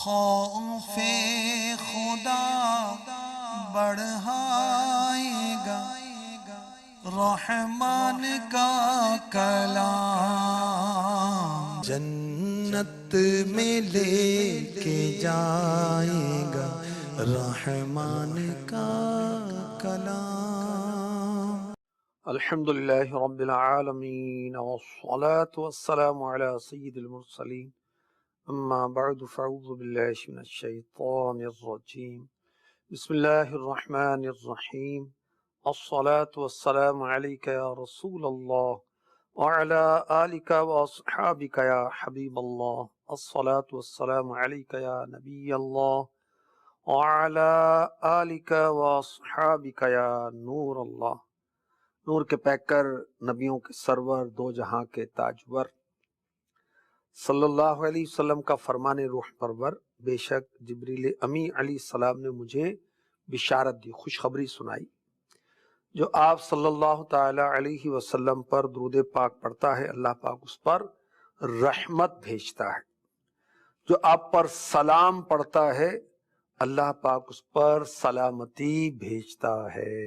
خوف خدا بڑھائے گا رحمان کا کلام، جنت میں لے کے جائے گا رحمان کا کلام۔ الحمدللہ رب العالمین والصلاة والسلام علی سید المرسلین، اما بعد فاعوذ باللہ من الشیطان الرجیم، بسم اللہ الرحمن الرحیم، الصلاة والسلام علیک یا رسول اللہ وعلی آلک واصحابک یا حبیب اللہ، الصلاة والسلام علیک یا نبی اللہ وعلی آلک واصحابک یا نور اللہ۔ نور کے پیکر، نبیوں کے سرور، دو جہاں کے تاجور، صلی اللہ علیہ وسلم کا فرمان روح پرور، بے شک جبریل امی علیہ السلام نے مجھے بشارت دی، خوشخبری سنائی، جو آپ صلی اللہ تعالی علیہ وسلم پر درود پاک پڑھتا ہے اللہ پاک اس پر رحمت بھیجتا ہے، جو آپ پر سلام پڑھتا ہے اللہ پاک اس پر سلامتی بھیجتا ہے۔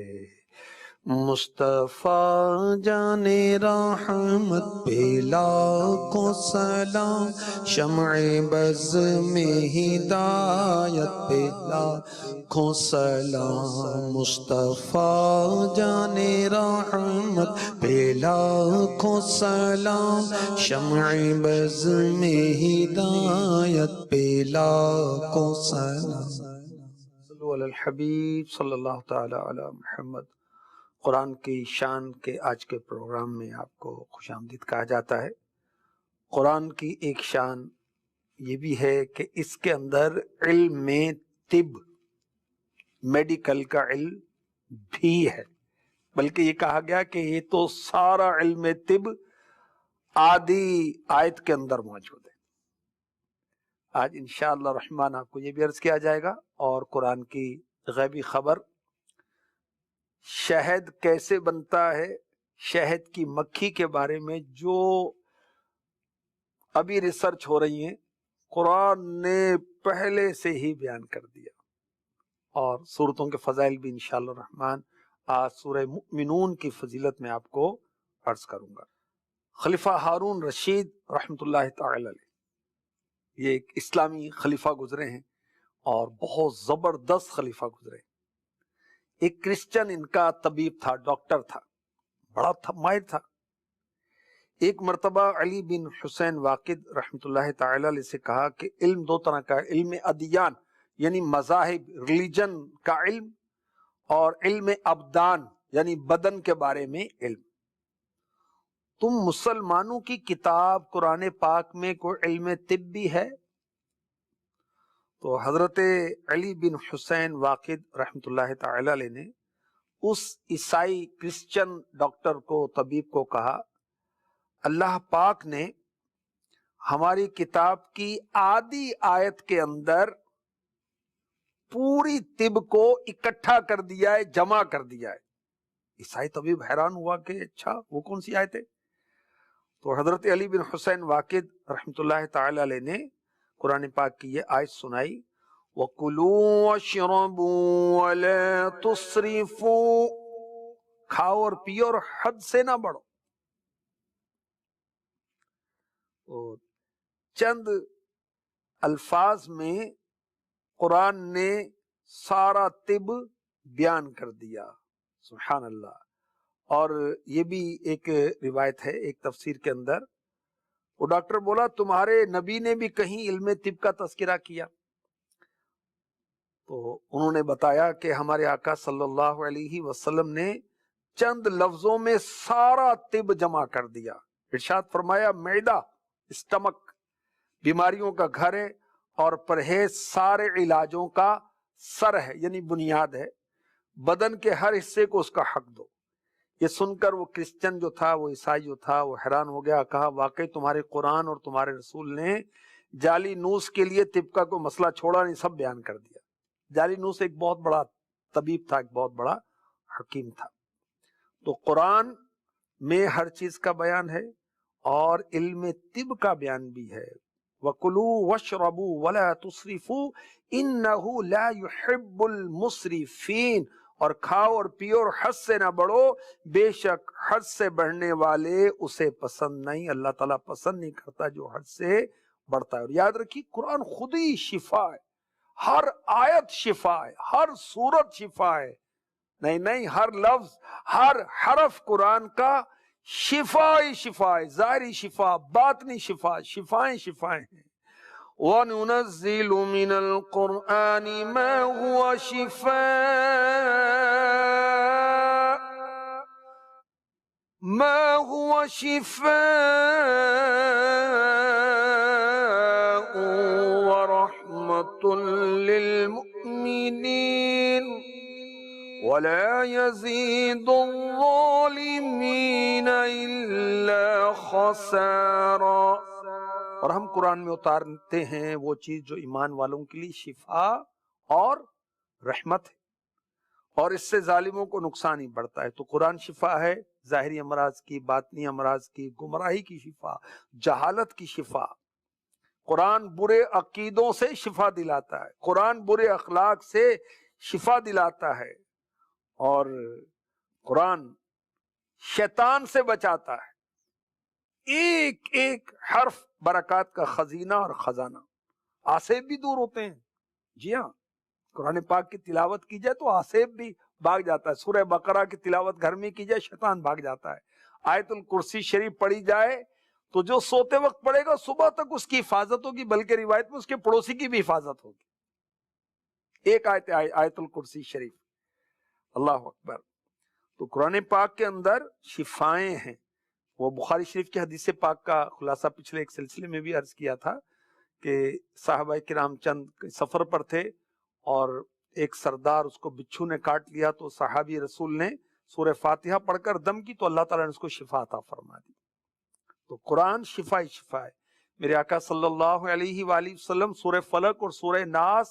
مصطفیٰ جان رحمت پہ لاکھوں سلام، شمع بز میں ہدایت پہ لاکھوں سلام، مصطفیٰ جان رحمت پہ لاکھوں سلام، شمع بز میں ہدایت پہ لاکھوں سلام۔ صلو علی الحبیب صلی اللہ تعالی علی محمد۔ قرآن کی شان کے آج کے پروگرام میں آپ کو خوش آمدید کہا جاتا ہے۔ قرآن کی ایک شان یہ بھی ہے کہ اس کے اندر علم میں طب، میڈیکل کا علم بھی ہے، بلکہ یہ کہا گیا کہ یہ تو سارا علم طب آدھی آیت کے اندر موجود ہے۔ آج انشاءاللہ الرحمن آپ کو یہ بھی عرض کیا جائے گا، اور قرآن کی غیبی خبر، شہد کیسے بنتا ہے، شہد کی مکھی کے بارے میں جو ابھی ریسرچ ہو رہی ہیں قرآن نے پہلے سے ہی بیان کر دیا، اور سورتوں کے فضائل بھی انشاءاللہ الرحمن آج سورہ مؤمنون کی فضیلت میں آپ کو عرض کروں گا۔ خلیفہ ہارون رشید رحمۃ اللہ تعالی علیہ، یہ ایک اسلامی خلیفہ گزرے ہیں اور بہت زبردست خلیفہ گزرے ہیں۔ ایک کرسچن ان کا طبیب تھا، ڈاکٹر تھا، بڑا ماہر تھا۔ ایک مرتبہ علی بن حسین واقد رحمۃ اللہ تعالی علیہ سے کہا کہ علم دو طرح کا ہے، علم ادیان یعنی مذاہب، ریلیجن کا علم، اور علم ابدان یعنی بدن کے بارے میں علم۔ تم مسلمانوں کی کتاب قرآن پاک میں کوئی علم طب بھی ہے؟ تو حضرت علی بن حسین واقد رحمۃ اللہ تعالی علیہ نے اس عیسائی کرسچن ڈاکٹر کو، طبیب کو کہا، اللہ پاک نے ہماری کتاب کی آدھی آیت کے اندر پوری طب کو اکٹھا کر دیا ہے، جمع کر دیا ہے۔ عیسائی طبیب حیران ہوا کہ اچھا وہ کون سی آیت ہے؟ تو حضرت علی بن حسین واقد رحمۃ اللہ تعالی علیہ نے قرآن پاک کی یہ آیت سنائی، وَكُلُوا وَاشْرَبُوا وَلَا تُسْرِفُوا، کھاؤ اور پیو اور حد سے نہ بڑھو۔ چند الفاظ میں قرآن نے سارا طب بیان کر دیا، سبحان اللہ۔ اور یہ بھی ایک روایت ہے، ایک تفسیر کے اندر وہ ڈاکٹر بولا تمہارے نبی نے بھی کہیں علم طب کا تذکرہ کیا؟ تو انہوں نے بتایا کہ ہمارے آقا صلی اللہ علیہ وسلم نے چند لفظوں میں سارا طب جمع کر دیا۔ ارشاد فرمایا معدہ، اسٹمک بیماریوں کا گھر ہے، اور پرہیز سارے علاجوں کا سر ہے یعنی بنیاد ہے، بدن کے ہر حصے کو اس کا حق دو۔ یہ سن کر وہ کرسچن جو تھا، وہ عیسائی جو تھا، وہ حیران ہو گیا، کہا واقعی تمہارے قرآن اور تمہارے رسول نے جعلی نوس کے لیے طب کا کوئی مسئلہ چھوڑا نہیں، سب بیان کر دیا۔ جعلی نوس ایک بہت بڑا طبیب تھا، ایک بہت بڑا حکیم تھا۔ تو قرآن میں ہر چیز کا بیان ہے اور علم طب کا بیان بھی ہے۔ وَكُلُوا وَاشْرَبُوا وَلَا تُسْرِفُوا إِنَّهُ لَا يُحِبُّ الْمُسْرِفِينَ، اور کھاؤ اور پیو اور حد سے نہ بڑھو، بے شک حد سے بڑھنے والے اسے پسند نہیں، اللہ تعالیٰ پسند نہیں کرتا جو حد سے بڑھتا ہے۔ اور یاد رکھیے قرآن خود ہی شفا ہے، ہر آیت شفا ہے، ہر سورت شفا ہے، نہیں ہر لفظ ہر حرف قرآن کا شفا ہی شفا ہے، ظاہری شفا، باطنی شفا، شفائیں شفائیں ہیں۔ وَنُنَزِّلُ مِنَ الْقُرْآنِ مَا هُوَ شِفَاءٌ وَرَحْمَةٌ لِّلْمُؤْمِنِينَ وَلَا يَزِيدُ الظَّالِمِينَ إِلَّا خَسَارًا۔ اور ہم قرآن میں اتارتے ہیں وہ چیز جو ایمان والوں کے لیے شفا اور رحمت ہے، اور اس سے ظالموں کو نقصان ہی بڑھتا ہے۔ تو قرآن شفا ہے، ظاہری امراض کی، باطنی امراض کی، گمراہی کی شفا، جہالت کی شفا۔ قرآن برے عقیدوں سے شفا دلاتا ہے، قرآن برے اخلاق سے شفا دلاتا ہے، اور قرآن شیطان سے بچاتا ہے۔ ایک ایک حرف برکات کا خزینہ اور خزانہ، آسیب بھی دور ہوتے ہیں۔ جی ہاں، قرآن پاک کی تلاوت کی جائے تو آسیب بھی بھاگ جاتا ہے، سورہ بقرہ کی تلاوت گھر میں کی جائے شیطان بھاگ جاتا ہے، آیت الکرسی شریف پڑھی جائے تو جو سوتے وقت پڑھے گا صبح تک اس کی حفاظت ہوگی، بلکہ روایت میں اس کے پڑوسی کی بھی حفاظت ہوگی۔ ایک آیت الکرسی شریف، اللہ اکبر۔ تو قرآن پاک کے اندر شفائیں ہیں۔ وہ بخاری شریف کی حدیث پاک کا خلاصہ پچھلے ایک سلسلے میں بھی عرض کیا تھا کہ صحابہ کرام چند سفر پر تھے اور ایک سردار اس کو بچھو نے کاٹ لیا، تو صحابی رسول نے سورہ فاتحہ پڑھ کر دم کی تو اللہ تعالیٰ نے اس کو شفا عطا فرما دی۔ تو قرآن شفا ہی شفا ہے۔ میرے آقا صلی اللہ علیہ وآلہ وسلم سورہ فلق اور سورہ ناس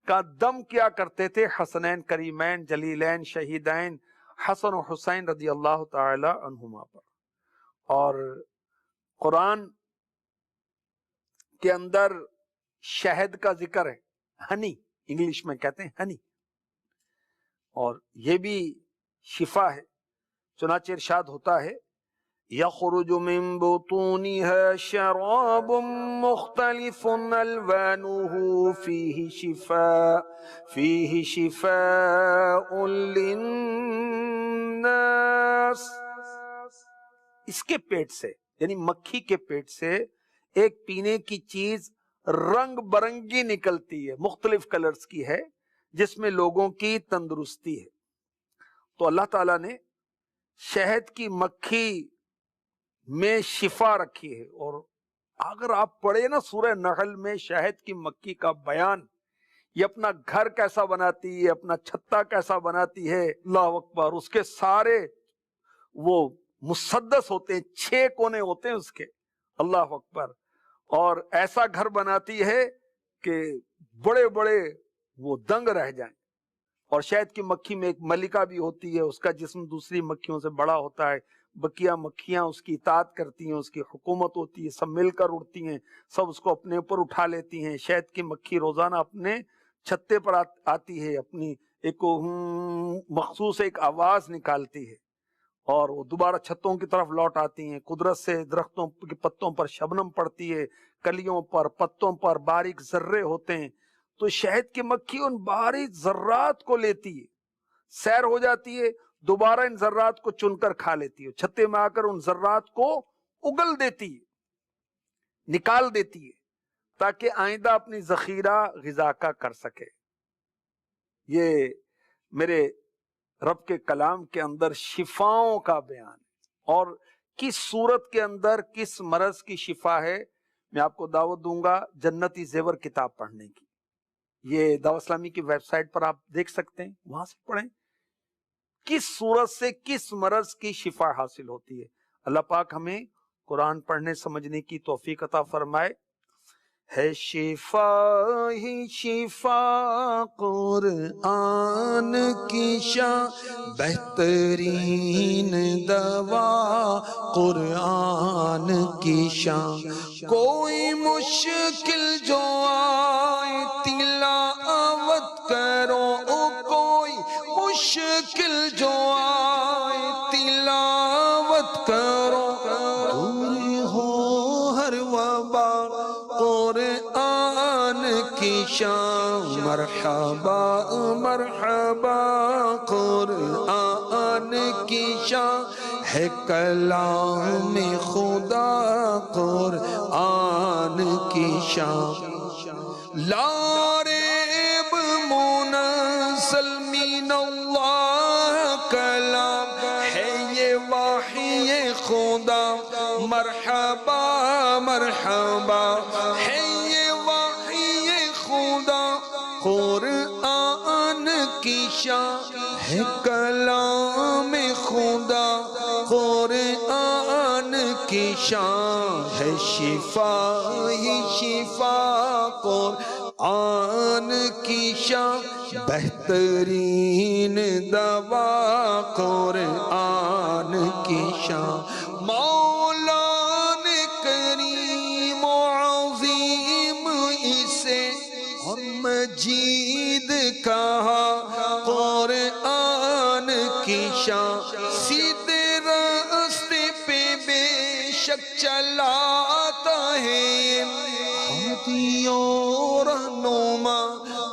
کا دم کیا کرتے تھے حسنین کریمین جلیلین شہیدین حسن و حسین رضی اللہ تعالی عنہما پر۔ اور قرآن کے اندر شہد کا ذکر ہے، ہنی انگلش میں کہتے ہیں ہنی، اور یہ بھی شفا ہے۔ چنانچہ ارشاد ہوتا ہے یخرج من بطونها شراب مختلف الوانه فيه شفاء للناس۔ اس کے پیٹ سے یعنی مکھی کے پیٹ سے ایک پینے کی چیز رنگ برنگی نکلتی ہے، مختلف کلرز کی ہے، جس میں لوگوں کی تندرستی ہے۔ تو اللہ تعالیٰ نے شہد کی مکھی میں شفا رکھی ہے، اور اگر آپ پڑھیں نا سورہ نحل میں شہد کی مکھی کا بیان، یہ اپنا گھر کیسا بناتی ہے، اپنا چھتا کیسا بناتی ہے، اللہ اکبر، اس کے سارے وہ مسدس ہوتے ہیں، 6 کونے ہوتے ہیں اس کے، اللہ اکبر، اور ایسا گھر بناتی ہے کہ بڑے بڑے وہ دنگ رہ جائیں۔ اور شہد کی مکھی میں ایک ملکہ بھی ہوتی ہے، اس کا جسم دوسری مکھیوں سے بڑا ہوتا ہے، بقیہ مکھیاں اس کی اطاعت کرتی ہیں، اس کی حکومت ہوتی ہے، سب مل کر اڑتی ہیں، سب اس کو اپنے اوپر اٹھا لیتی ہیں۔ شہد کی مکھی روزانہ اپنے چھتے پر آتی ہے، اپنی ایک مخصوص ایک آواز نکالتی ہے، اور وہ دوبارہ چھتوں کی طرف لوٹ آتی ہیں۔ قدرت سے درختوں کے پتوں پر شبنم پڑتی ہے، کلیوں پر، پتوں پر باریک ذرے ہوتے ہیں، تو شہد کی مکھی ان باریک ذرات کو لیتی ہے، سیر ہو جاتی ہے، دوبارہ ان ذرات کو چن کر کھا لیتی ہے، چھتے میں آ کر ان ذرات کو اگل دیتی ہے، نکال دیتی ہے، تاکہ آئندہ اپنی ذخیرہ غذا کا کر سکے۔ یہ میرے رب کے کلام کے اندر شفاؤں کا بیان ہے، اور کس صورت کے اندر کس مرض کی شفا ہے، میں آپ کو دعوت دوں گا جنتی زیور کتاب پڑھنے کی۔ یہ دعوت اسلامی کی ویب سائٹ پر آپ دیکھ سکتے ہیں، وہاں سے پڑھیں کس صورت سے کس مرض کی شفا حاصل ہوتی ہے۔ اللہ پاک ہمیں قرآن پڑھنے سمجھنے کی توفیق عطا فرمائے۔ ہے شفا ہی شفا قرآن کی شان بہترین دوا قرآن کی شان کوئی مشکل جو آئے تلاوت کرو کوئی مشکل جو آئے تلاوت کرو دور ہو ہر وبا قرآن کی شان مرحبا مرحبا قرآن کی شان ہے کلام خدا قرآن کی شان لا ریب منزل من اللہ کلام ہے یہ وحی خدا مرحبا مرحبا ہے یہ وحی خدا قرآن کی شان ہے کلام خدا قرآن کی شان ہے شفا ہی شفا قرآن کی شان بہترین دوا قرآن کی شان مولا نے کریم و عظیم اسے اور مجید کہا قرآن کی شان سیدھے راستے پہ بے شک چلاتا ہے ہادی اور رہنما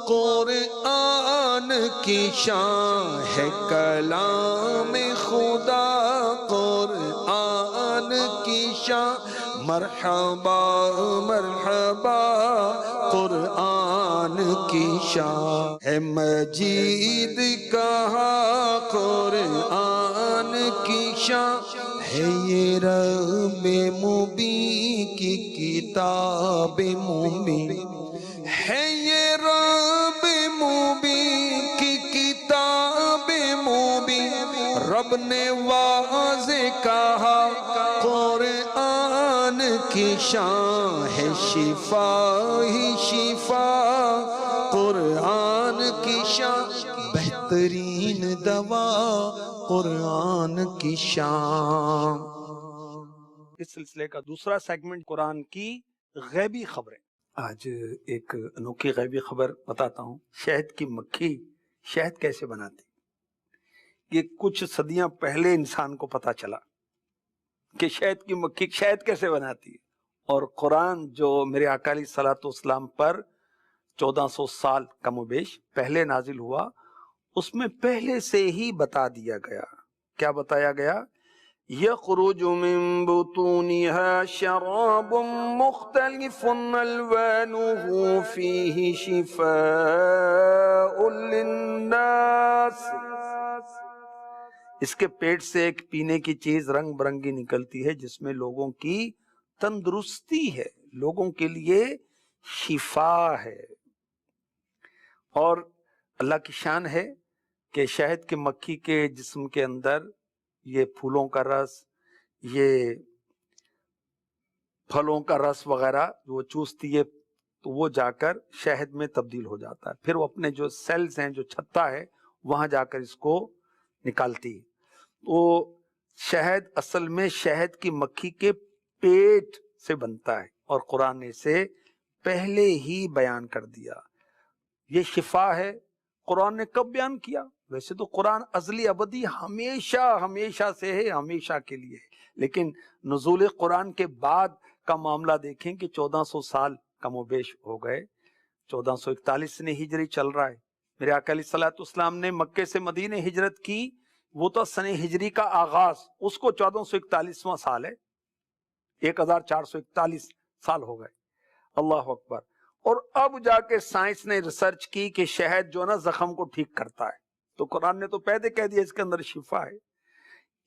قرآن کی شان ہے کلام خدا قرآن کی شان مرحبا مرحبا قرآن کی شان ہے مجید کہا قرآن کی شان ہے یہ رب مبین کی کتاب مبین ہے یہ رب مبین کی کتاب مبین رب نے واضح کہا قرآن کی شان ہے شفا ہی شفا قرآن کی شان بہترین دوا قرآن کی شان اس سلسلے کا دوسرا سیگمنٹ قرآن کی غیبی خبریں. آج ایک انوکھی غیبی خبر بتاتا ہوں. شہد کی مکھی شہد کیسے بناتی؟ یہ کچھ صدیاں پہلے انسان کو پتا چلا کہ شہد کی مکھی شہد کیسے بناتی ہے، اور قرآن جو میرے آقا علیہ الصلوۃ والسلام پر 1400 سال کم و بیش پہلے نازل ہوا، اس میں پہلے سے ہی بتا دیا گیا. کیا بتایا گیا؟ يخرج من بطونها شراب مختلف ألوانه فيه شفاء للناس. اس کے پیٹ سے ایک پینے کی چیز رنگ برنگی نکلتی ہے جس میں لوگوں کی تندرستی ہے، لوگوں کے لیے شفا ہے. اور اللہ کی شان ہے کہ شہد کی مکھی کے جسم کے اندر یہ پھولوں کا رس، یہ پھلوں کا رس وغیرہ وہ چوستی ہے تو وہ جا کر شہد میں تبدیل ہو جاتا ہے. پھر وہ اپنے جو سیلز ہیں، جو چھتا ہے، وہاں جا کر اس کو نکالتی ہے. تو شہد اصل میں شہد کی مکھی کے پیٹ سے بنتا ہے، اور قرآن نے اسے پہلے ہی بیان کر دیا. یہ شفا ہے. قرآن نے کب بیان کیا؟ ویسے تو قرآن ازلی ابدی ہمیشہ سے ہے، ہمیشہ کے لیے ہے، لیکن نزول قرآن کے بعد کا معاملہ دیکھیں کہ 1400 سال کم و بیش ہو گئے. 1441 سن ہجری چل رہا ہے. میرے آقا علیہ الصلوۃ والسلام نے مکے سے مدینے ہجرت کی، وہ تو سن ہجری کا آغاز، اس کو 1441واں سال ہے. 1441 سال ہو گئے. اللہ اکبر. اور اب جا کے سائنس نے ریسرچ کی کہ شہد جو نا زخم کو ٹھیک کرتا ہے، تو قرآن نے تو پہلے کہہ دیا اس کے اندر شفا ہے.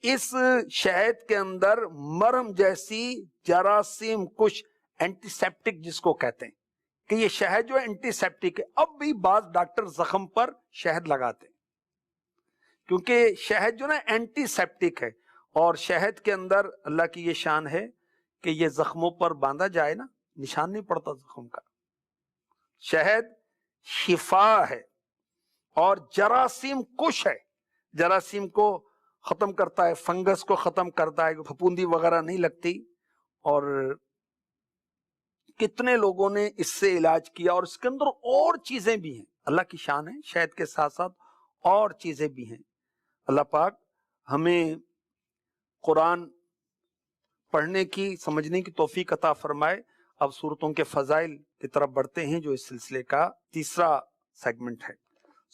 اس شہد کے اندر مرہم جیسی جراثیم کش اینٹی سیپٹک جس کو کہتے ہیں کہ یہ شہد جو اینٹی سیپٹک ہے. اب بھی بعض ڈاکٹر زخم پر شہد لگاتے ہیں کیونکہ شہد جو نا اینٹی سیپٹک ہے، اور شہد کے اندر اللہ کی یہ شان ہے کہ یہ زخموں پر باندھا جائے نا، نشان نہیں پڑتا زخم کا. شہد شفا ہے اور جراثیم کش ہے، جراثیم کو ختم کرتا ہے، فنگس کو ختم کرتا ہے، پھپوندی وغیرہ نہیں لگتی. اور کتنے لوگوں نے اس سے علاج کیا، اور اس کے اندر اور چیزیں بھی ہیں. اللہ کی شان ہے، شہد کے ساتھ ساتھ اور چیزیں بھی ہیں. اللہ پاک ہمیں قرآن پڑھنے کی، سمجھنے کی توفیق عطا فرمائے. اب سورتوں کے فضائل کی طرف بڑھتے ہیں، جو اس سلسلے کا تیسرا سیگمنٹ ہے.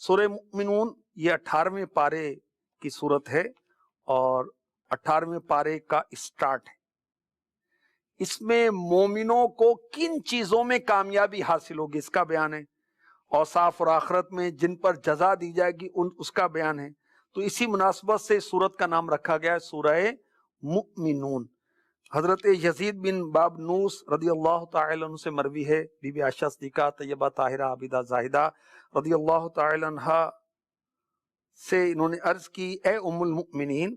سورہ مؤمنون یہ 18ویں پارے کی سورت ہے اور 18ویں پارے کا اسٹارٹ ہے. اس میں مومنوں کو کن چیزوں میں کامیابی حاصل ہوگی اس کا بیان ہے. اوصاف اور آخرت میں جن پر جزا دی جائے گی اس کا بیان ہے. تو اسی مناسبت سے سورت کا نام رکھا گیا ہے سورہ مؤمنون. حضرت یزید بن بابنوس رضی اللہ تعالی عنہ سے مروی ہے، بی بی عائشہ صدیقہ طیبہ طاہرہ عابدہ زاہدہ رضی اللہ تعالی عنہ سے انہوں نے عرض کی، اے ام المؤمنین،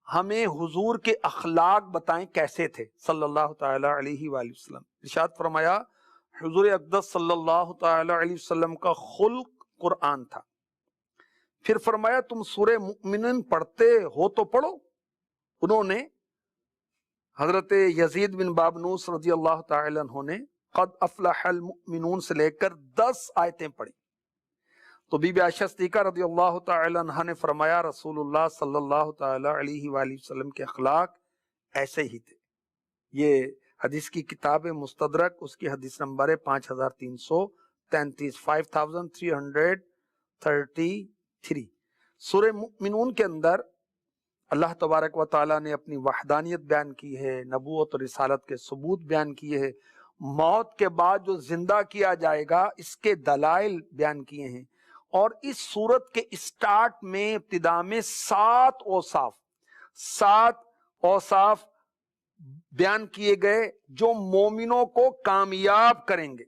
ہمیں حضور کے اخلاق بتائیں کیسے تھے صلی اللہ تعالی علیہ وآلہ وسلم. ارشاد فرمایا، حضور اقدس صلی اللہ تعالی علیہ وسلم کا خلق قرآن تھا. پھر فرمایا تم سورہ مؤمنون پڑھتے ہو تو پڑھو. انہوں نے، حضرت یزید بن بابنوس رضی اللہ تعالی عنہ نے قد افلح المؤمنون سے لے کر 10 آیتیں پڑھی. تو بی بی عائشہ صدیقہ رضی اللہ تعالی عنہ نے فرمایا رسول اللہ صلی اللہ تعالی علیہ وآلہ وسلم کے اخلاق ایسے ہی تھے. یہ حدیث کی کتاب مستدرک، اس کی حدیث نمبر ہے 5333، 5333. سورہ مؤمنون کے اندر اللہ تبارک و تعالیٰ نے اپنی وحدانیت بیان کی ہے، نبوت اور رسالت کے ثبوت بیان کیے ہیں، موت کے بعد جو زندہ کیا جائے گا اس کے دلائل بیان کیے ہیں. اور اس سورت کے اسٹارٹ میں ابتدا میں 7 اوصاف بیان کیے گئے جو مومنوں کو کامیاب کریں گے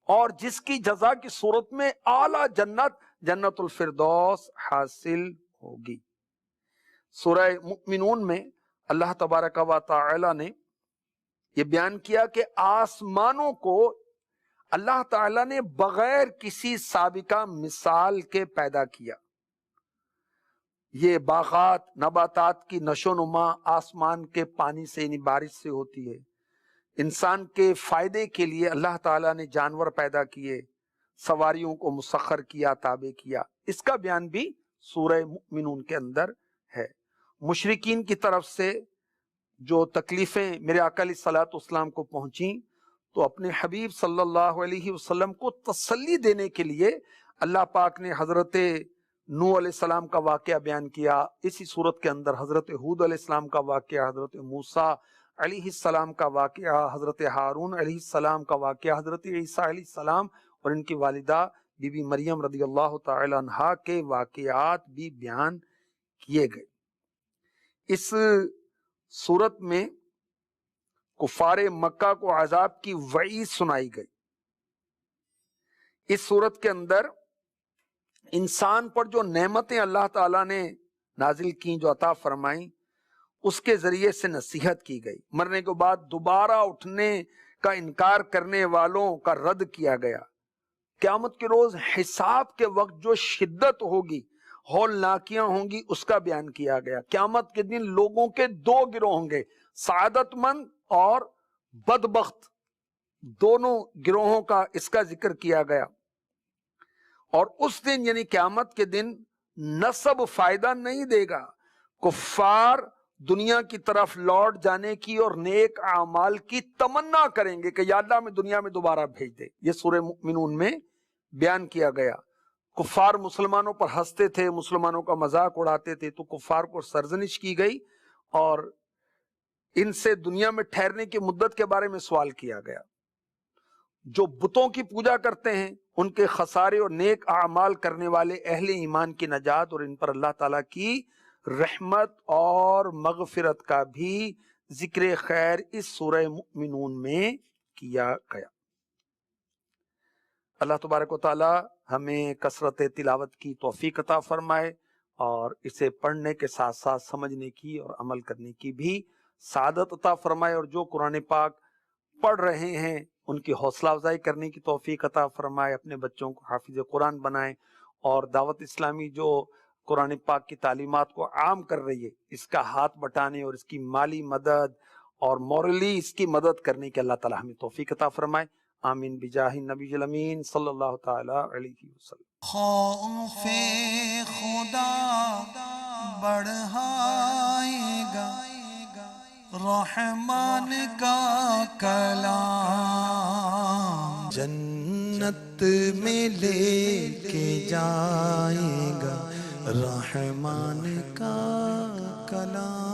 اور جس کی جزا کی صورت میں اعلیٰ جنت الفردوس حاصل ہوگی. سورہ مؤمنون میں اللہ تبارک و تعالی نے یہ بیان کیا کہ آسمانوں کو اللہ تعالیٰ نے بغیر کسی سابقہ مثال کے پیدا کیا. یہ باغات، نباتات کی نشو و نما آسمان کے پانی سے، یعنی بارش سے ہوتی ہے. انسان کے فائدے کے لیے اللہ تعالیٰ نے جانور پیدا کیے، سواریوں کو مسخر کیا، تابع کیا. اس کا بیان بھی سورہ مؤمنون کے اندر ہے. مشرکین کی طرف سے جو تکلیفیں میرے آقا علیہ الصلوۃ والسلام کو پہنچیں، تو اپنے حبیب صلی اللہ علیہ وسلم کو تسلی دینے کے لیے اللہ پاک نے حضرت نوح علیہ السلام کا واقعہ بیان کیا. اسی صورت کے اندر حضرت ہود علیہ السلام کا واقعہ، حضرت موسیٰ علیہ السلام کا واقعہ، حضرت ہارون علیہ السلام کا واقعہ، حضرت عیسیٰ علیہ السلام اور ان کی والدہ بی بی مریم رضی اللہ تعالی عنہا کے واقعات بھی بیان کیے گئے. اس صورت میں کفار مکہ کو عذاب کی وعید سنائی گئی. اس صورت کے اندر انسان پر جو نعمتیں اللہ تعالیٰ نے نازل کی، جو عطا فرمائیں، اس کے ذریعے سے نصیحت کی گئی. مرنے کے بعد دوبارہ اٹھنے کا انکار کرنے والوں کا رد کیا گیا. قیامت کے روز حساب کے وقت جو شدت ہوگی، ہولناکیاں ہوں گی، اس کا بیان کیا گیا. قیامت کے دن لوگوں کے 2 گروہ ہوں گے، سعادت مند اور بدبخت، دونوں گروہوں کا اس کا ذکر کیا گیا. اور اس دن یعنی قیامت کے دن نسب فائدہ نہیں دے گا. کفار دنیا کی طرف لوٹ جانے کی اور نیک اعمال کی تمنا کریں گے کہ یا اللہ میں دنیا میں دوبارہ بھیج دے. یہ سورہ مؤمنون میں بیان کیا گیا. کفار مسلمانوں پر ہنستے تھے، مسلمانوں کا مذاق اڑاتے تھے، تو کفار کو سرزنش کی گئی اور ان سے دنیا میں ٹھہرنے کی مدت کے بارے میں سوال کیا گیا. جو بتوں کی پوجا کرتے ہیں ان کے خسارے اور نیک اعمال کرنے والے اہل ایمان کی نجات اور ان پر اللہ تعالیٰ کی رحمت اور مغفرت کا بھی ذکر خیر اس سورہ مؤمنون میں کیا گیا. اللہ تبارک و تعالی ہمیں کثرت تلاوت کی توفیق عطا فرمائے اور اسے پڑھنے کے ساتھ ساتھ سمجھنے کی اور عمل کرنے کی بھی سعادت عطا فرمائے. اور جو قرآن پاک پڑھ رہے ہیں ان کی حوصلہ افزائی کرنے کی توفیق عطا فرمائے، اپنے بچوں کو حافظ قرآن بنائیں، اور دعوت اسلامی جو قرآن پاک کی تعلیمات کو عام کر رہی ہے اس کا ہاتھ بٹانے اور اس کی مالی مدد اور مورلی اس کی مدد کرنے کی اللہ تعالیٰ ہمیں توفیق عطا فرمائے، آمین بجاہ نبی الامین صلی اللہ تعالی علیہ وسلم۔ خوف خدا بڑھائے گا رحمان کا کلام، جنت میں لے کے جائے گا رحمان کا کلام۔